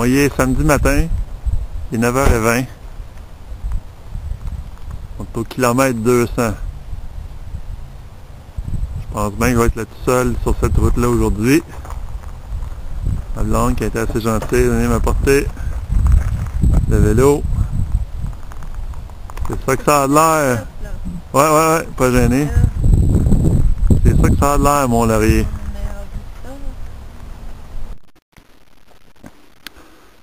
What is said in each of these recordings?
On y est samedi matin, il est 9h20. On est au kilomètre 200. Je pense bien que je vais être là tout seul sur cette route-là aujourd'hui. Ma blonde qui a été assez gentille de venir m'apporter le vélo. C'est ça que ça a l'air. Ouais, pas gêné. C'est ça que ça a l'air, mon laurier.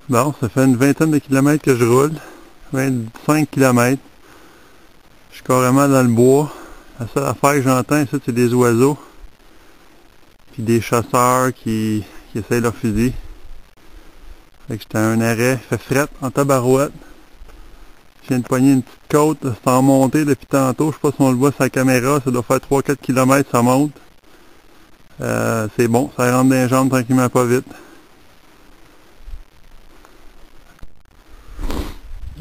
Bon, ça fait une vingtaine de kilomètres que je roule. 25 kilomètres. Je suis carrément dans le bois. La seule affaire que j'entends ici, c'est des oiseaux. Puis des chasseurs qui essayent leur fusil. Fait que j'étais à un arrêt. Il fait fret en tabarouette. Je viens de pogner une petite côte. C'est en montée depuis tantôt. Je sais pas si on le voit sur la caméra. Ça doit faire 3-4 km, ça monte. C'est bon. Ça rentre dans les jambes tranquillement, pas vite.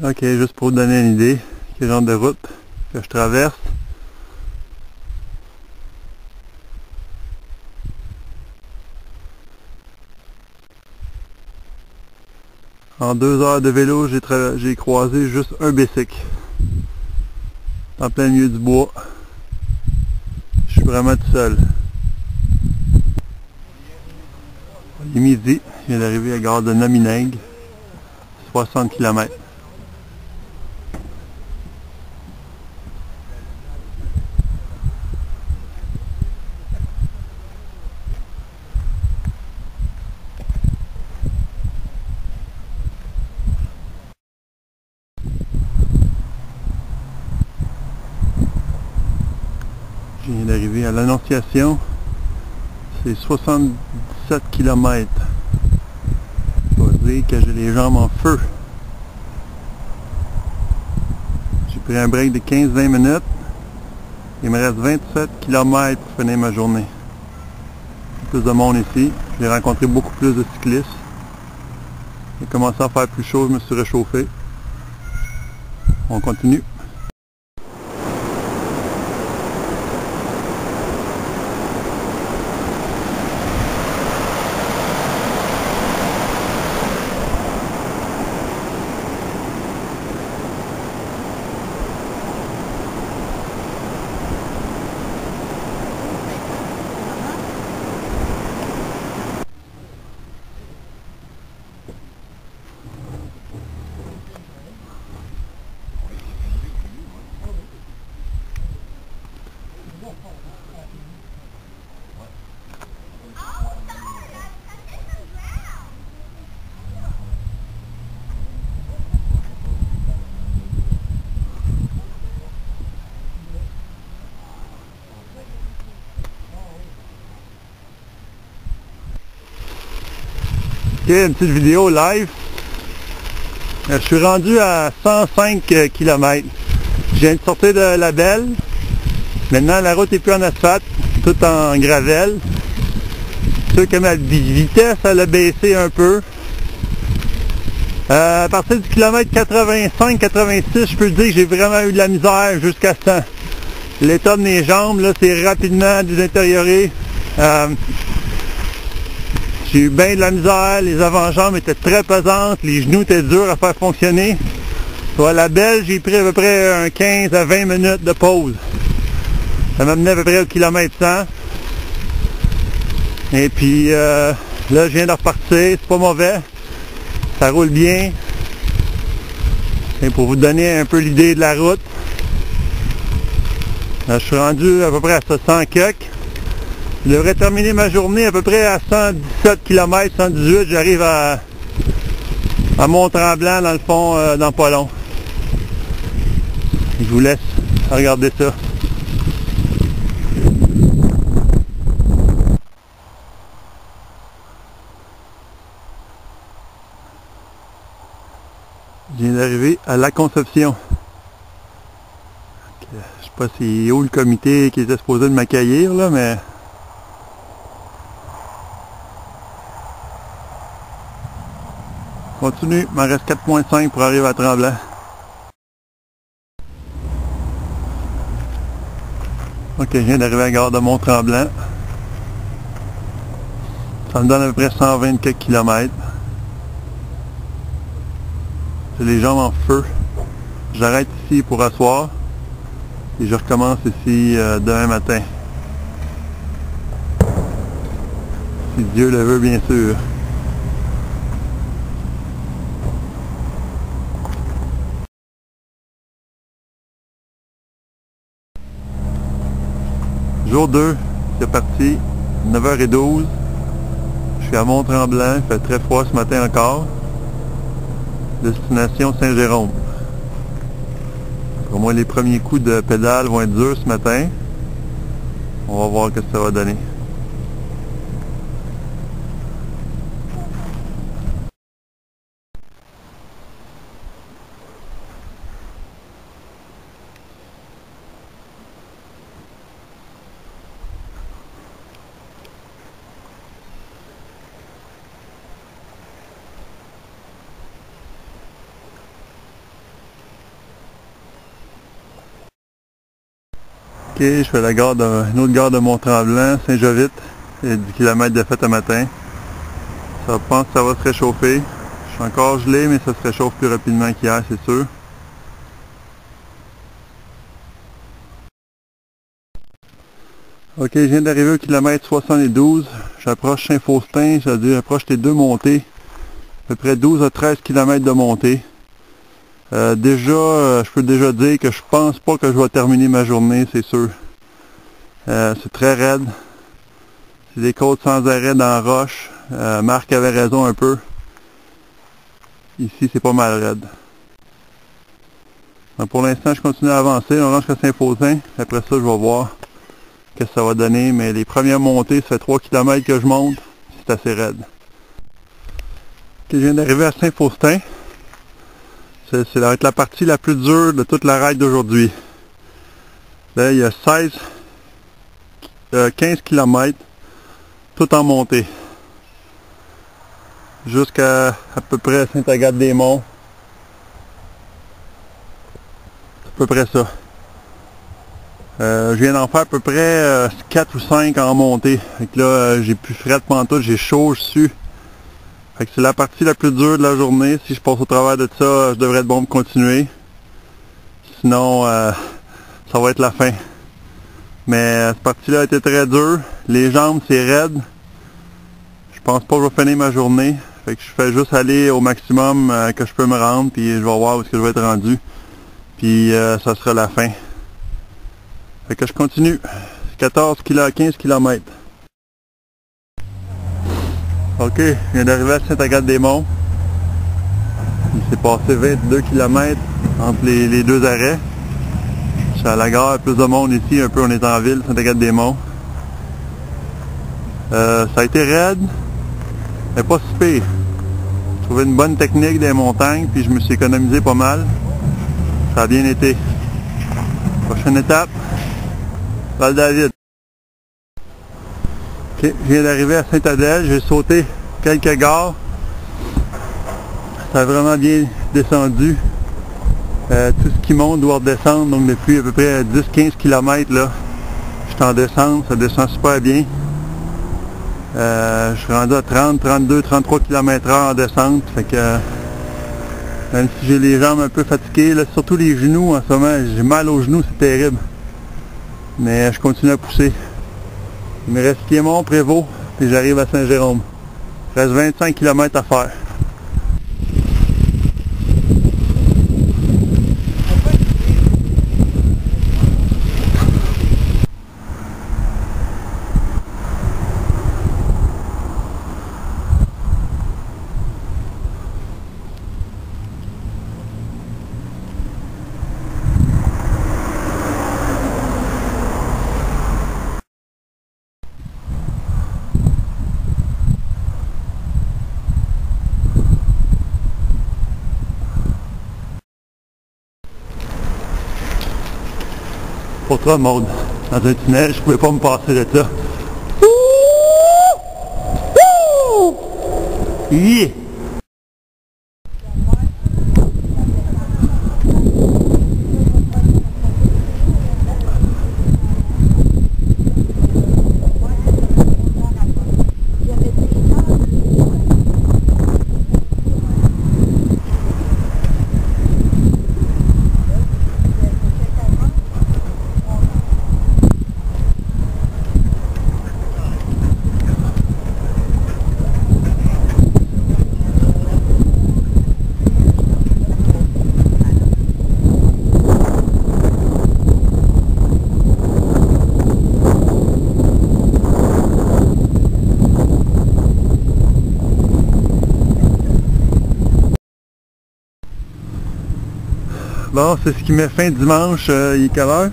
Ok, juste pour vous donner une idée, quel genre de route que je traverse. En 2 heures de vélo, j'ai croisé juste un bicycle. En plein milieu du bois. Je suis vraiment tout seul. Il est midi, je viens d'arriver à la gare de Nomineg. 60 km. Je viens d'arriver à l'Annonciation. C'est 77 km. Je dois dire que j'ai les jambes en feu. J'ai pris un break de 15-20 minutes. Il me reste 27 km pour finir ma journée. Plus de monde ici. J'ai rencontré beaucoup plus de cyclistes. Il a commencé à faire plus chaud, je me suis réchauffé. On continue. Ok, une petite vidéo live. Je suis rendu à 105 km. Je viens de sortir de la Belle. Maintenant, la route est plus en asphalte, tout en gravelle. C'est sûr que ma vitesse, elle a baissé un peu. À partir du kilomètre 85-86, je peux dire que j'ai vraiment eu de la misère jusqu'à 100. L'état de mes jambes, là, c'est rapidement détérioré. J'ai eu bien de la misère, les avant-jambes étaient très pesantes, les genoux étaient durs à faire fonctionner. Sur la Belle, j'ai pris à peu près un 15 à 20 minutes de pause. Ça m'amenait à peu près au kilomètre 100. Et puis là, je viens de repartir, c'est pas mauvais. Ça roule bien. Et pour vous donner un peu l'idée de la route, là, je suis rendu à peu près à 100 km. Je devrais terminer ma journée à peu près à 117 km, 118. J'arrive à Mont-Tremblant, dans le fond, dans pas long. Je vous laisse regarder ça. Je viens d'arriver à La Conception. Je sais pas si où le comité qui était supposé de m'accueillir, là, mais... Continue, il m'en reste 4,5 pour arriver à Tremblant. Ok, je viens d'arriver à la gare de Mont-Tremblant. Ça me donne à peu près 120 km. J'ai les jambes en feu. J'arrête ici pour asseoir et je recommence ici demain matin. Si Dieu le veut, bien sûr. Jour 2, c'est parti, 9h12. Je suis à Mont-Tremblant, il fait très froid ce matin encore. Destination Saint-Jérôme. Pour moi, les premiers coups de pédale vont être durs ce matin. On va voir ce que ça va donner. Ok, je fais une autre gare de Mont-Tremblant, Saint-Jovite. Il y a 10 km de fait un matin. Je pense que ça va se réchauffer. Je suis encore gelé, mais ça se réchauffe plus rapidement qu'hier, c'est sûr. Ok, je viens d'arriver au kilomètre 72. J'approche Saint-Faustin, c'est-à-dire j'approche les deux montées. À peu près 12 à 13 km de montée. Je peux déjà dire que je pense pas que je vais terminer ma journée, c'est sûr. C'est très raide. C'est des côtes sans arrêt dans la roche. Marc avait raison un peu. Ici, c'est pas mal raide. Donc, pour l'instant, je continue à avancer. On rentre jusqu'à Saint-Faustin. Après ça, je vais voir ce que ça va donner. Mais les premières montées, ça fait 3 km que je monte. C'est assez raide. Ok, je viens d'arriver à Saint-Faustin. Ça va être la partie la plus dure de toute la ride d'aujourd'hui. Là, il y a 15 km, tout en montée. Jusqu'à peu près Sainte-Agathe-des-Monts. C'est à peu près ça. Je viens d'en faire à peu près 4 ou 5 en montée. Fait que là, j'ai plus fret pantoute, j'ai chaud dessus. Fait que c'est la partie la plus dure de la journée. Si je passe au travers de ça, je devrais être bon pour continuer. Sinon, ça va être la fin. Mais cette partie-là a été très dure. Les jambes, c'est raide. Je pense pas que je vais finir ma journée. Fait que je fais juste aller au maximum que je peux me rendre. Puis je vais voir où est-ce que je vais être rendu. Puis ça sera la fin. Fait que je continue. 15 km. Ok, je viens d'arriver à Sainte-Agathe-des-Monts. Il s'est passé 22 km entre les deux arrêts. Je suis à la gare, plus de monde ici, un peu on est en ville, Sainte-Agathe-des-Monts. Ça a été raide, mais pas si pire. J'ai trouvé une bonne technique des montagnes, puis je me suis économisé pas mal. Ça a bien été. Prochaine étape, Val-David. Ok, je viens d'arriver à Sainte-Adèle, j'ai sauté quelques gares. Ça a vraiment bien descendu. Tout ce qui monte doit redescendre, donc depuis à peu près 10-15 km là, je suis en descente, ça descend super bien. Je suis rendu à 30, 32, 33 km/h en descente, fait que même si j'ai les jambes un peu fatiguées, là, surtout les genoux en ce moment, j'ai mal aux genoux, c'est terrible. Mais je continue à pousser. Il me reste Piémont, Prévost, puis j'arrive à Saint-Jérôme. Il reste 25 km à faire. Pour toi, Maude, dans un tunnel, je pouvais pas me passer de ça. Yeah. Bon, c'est ce qui met fin dimanche. Il est quelle heure?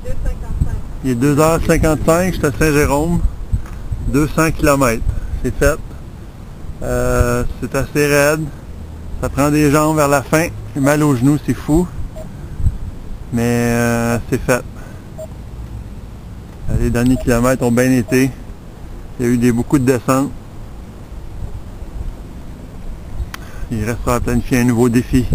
2h55. Il est 2h55, je suis à Saint-Jérôme. 200 km. C'est fait. C'est assez raide. Ça prend des jambes vers la fin. J'ai mal aux genoux, c'est fou. Mais c'est fait. Les derniers kilomètres ont bien été. Il y a eu beaucoup de descentes. Il restera à planifier un nouveau défi.